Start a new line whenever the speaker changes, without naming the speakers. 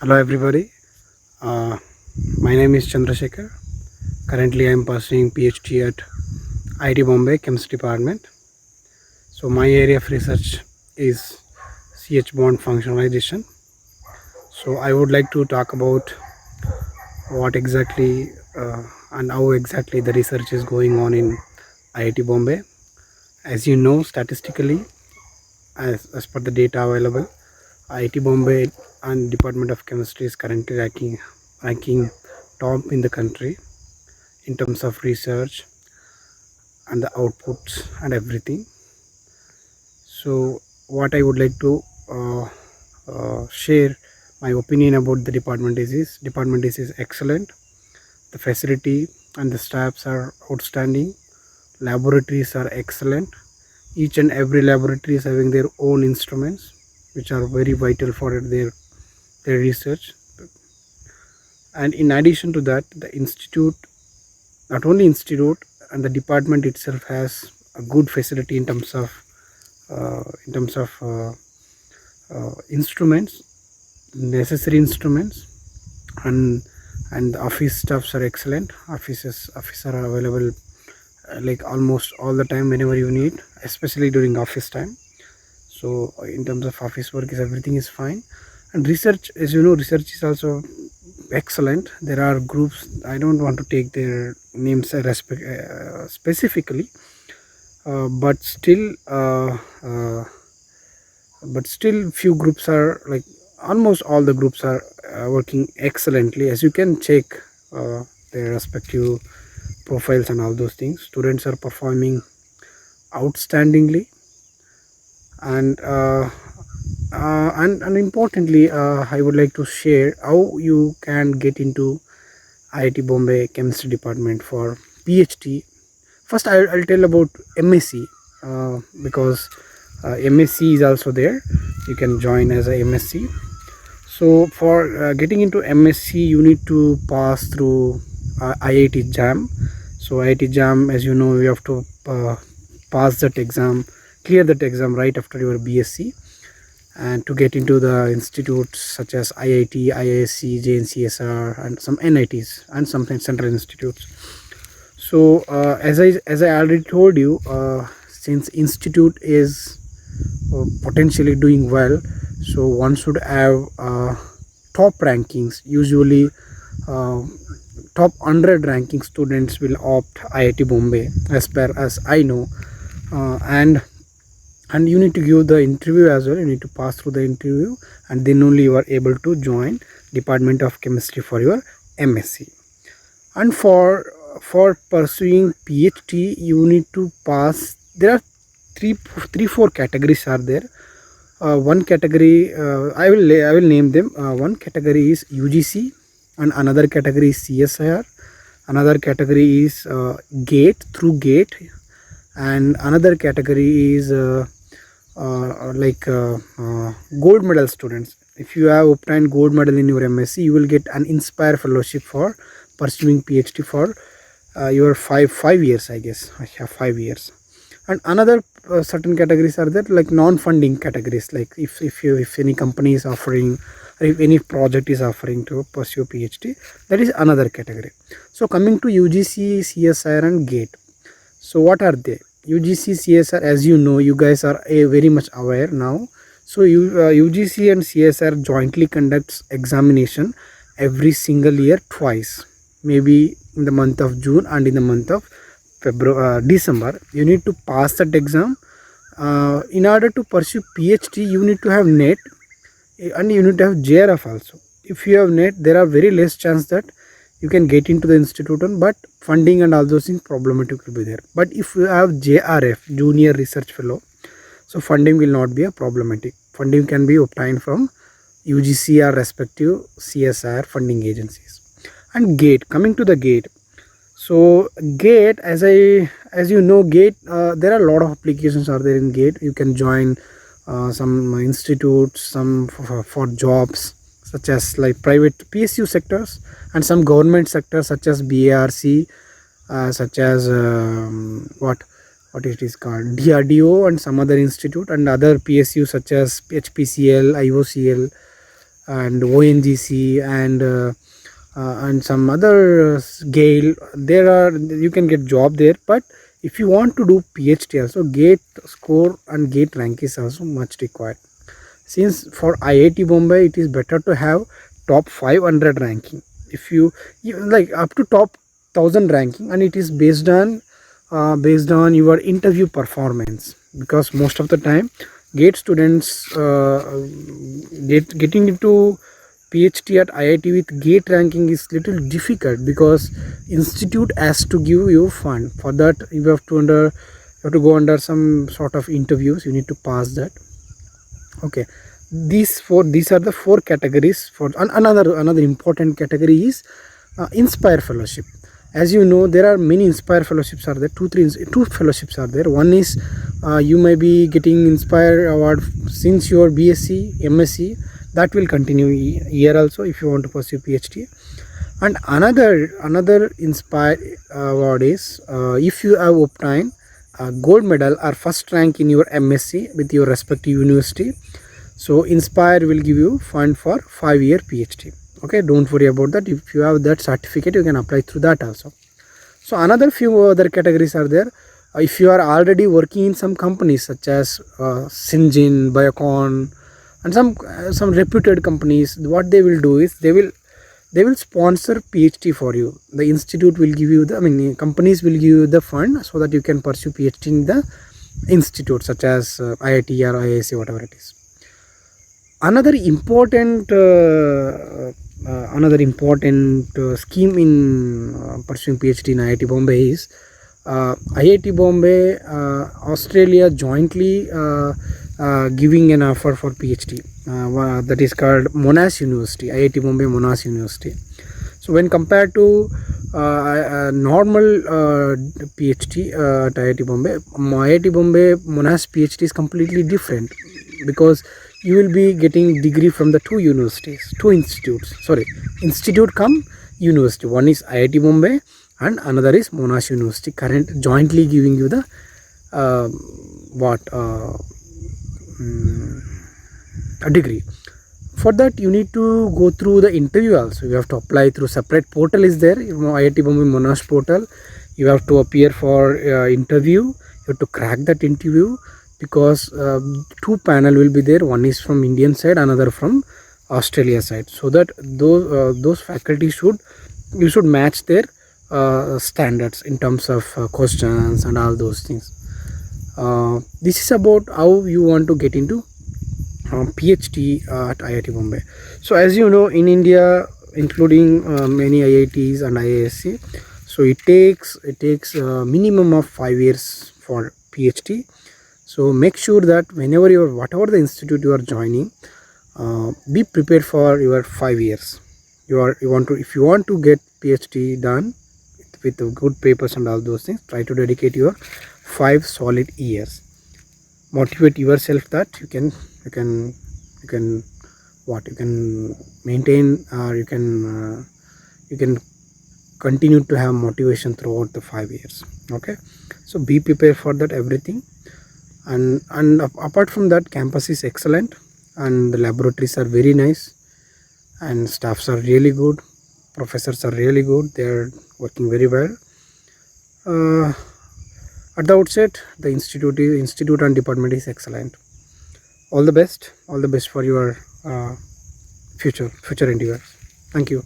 Hello everybody. Uh, my name is Chandrasekhar. Currently I am pursuing PhD at IIT Bombay Chemistry Department. So my area of research is CH bond functionalization. So I would like to talk about what exactly and how exactly the research is going on in IIT Bombay. As you know, statistically, as per the data available, IIT Bombay and Department of Chemistry is currently ranking top in the country in terms of research and the outputs and everything. So what I would like to share my opinion about the department is excellent. The facility and the staffs are outstanding. Laboratories are excellent. Each and every laboratory is having their own instruments which are very vital for their research. And in addition to that, the institute, not only institute, and the department itself has a good facility in terms of instruments, necessary instruments, and the office staffs are excellent. Offices are available like almost all the time whenever you need, especially during office time. So in terms of office work, is everything is fine. And research, as you know, research is also excellent. There are groups, I don't want to take their names specifically, but still few groups are like, almost all the groups are working excellently. As you can check their respective profiles and all those things, students are performing outstandingly. And importantly, I would like to share how you can get into IIT Bombay Chemistry Department for PhD. First, I'll tell about MSc, because MSc is also there. You can join as a MSc. So for getting into MSc, you need to pass through IIT JAM. So IIT JAM, as you know, you have to pass that exam, clear that exam right after your BSc, and to get into the institutes such as IIT, IISc, JNCSR, and some NITs and some central institutes. So as I already told you, since institute is potentially doing well, so one should have top rankings. Usually top 100 ranking students will opt IIT Bombay, as per as I know. And you need to give the interview as well. You need to pass through the interview, and then only you are able to join Department of Chemistry for your MSc. And for pursuing PhD, you need to pass. There are four categories are there. One category, I will name them. One category is UGC, and another category is CSIR. Another category is GATE, through GATE, and another category is gold medal students. If you have obtained gold medal in your MSc, you will get an Inspire fellowship for pursuing PhD for your five years, I guess. I have 5 years. And another certain categories are there, like non-funding categories, like if any company is offering, or if any project is offering to pursue PhD, that is another category. So coming to UGC, CSIR, and GATE. So what are they? UGC, CSR, as you know, you guys are very much aware now. So UGC and CSR jointly conducts examination every single year twice, maybe in the month of June and in the month of December. You need to pass that exam. In order to pursue PhD, you need to have NET, and you need to have JRF also. If you have NET, there are very less chance that you can get into the institute on, but funding and all those things problematic will be there. But if you have JRF, Junior Research Fellow, so funding will not be a problematic. Funding can be obtained from UGC or respective CSR funding agencies. And GATE, coming to the GATE. So GATE, as you know, GATE, there are a lot of applications are there in GATE. You can join some institutes, some for jobs, such as like private PSU sectors, and some government sectors such as BARC, such as what it is called, DRDO, and some other institute, and other PSU such as HPCL, IOCL, and ONGC and some other Gale. There are, you can get job there. But if you want to do PhD also, GATE score and GATE rank is also much required. Since for IIT Bombay it is better to have top 500 ranking. If you like up to top 1000 ranking, and it is based on your interview performance, because most of the time GATE students getting into PhD at IIT with GATE ranking is little difficult, because institute has to give you fund. For that you have to go under some sort of interviews, you need to pass that. Okay, these are the four categories. For another important category is Inspire Fellowship. As you know, there are many Inspire Fellowships are there. Two fellowships are there. One is you may be getting Inspire award since your BSc, MSc. That will continue year also if you want to pursue PhD. And another Inspire award is if you have obtained a gold medal or first rank in your MSc with your respective university. So Inspire will give you fund for 5-year PhD. Okay, don't worry about that. If you have that certificate, you can apply through that also. So another few other categories are there. If you are already working in some companies such as Syngene, Biocon, and some reputed companies, what they will do is they will sponsor PhD for you. The institute will give you the, companies will give you the fund so that you can pursue PhD in the institute such as IIT or IISc, whatever it is. Another important scheme in pursuing PhD in IIT Bombay is IIT Bombay, Australia jointly giving an offer for PhD. That is called Monash University, IIT Bombay Monash University. So when compared to normal PhD at IIT Bombay Monash PhD is completely different, because you will be getting degree from the two institute come university. One is IIT Bombay and another is Monash University, current jointly giving you the a degree. For that you need to go through the interview also. You have to apply through separate portal is there, IIT Bombay Monash portal. You have to appear for interview. You have to crack that interview, because two panel will be there. One is from Indian side, another from Australia side. So that those faculty you should match their standards in terms of questions and all those things. This is about how you want to get into PhD at IIT Bombay. So as you know, in India, including many IITs and IISc, so it takes a minimum of 5 years for PhD. So make sure that whenever whatever the institute you are joining, be prepared for your 5 years. If you want to get PhD done with good papers and all those things, try to dedicate your 5 solid years. Motivate yourself that you can maintain, or you can continue to have motivation throughout the 5 years. Okay, so be prepared for that everything. And apart from that, campus is excellent and the laboratories are very nice and staffs are really good, professors are really good, they are working very well. At the outset, the institute and department is excellent. All the best for your future endeavors. Thank you.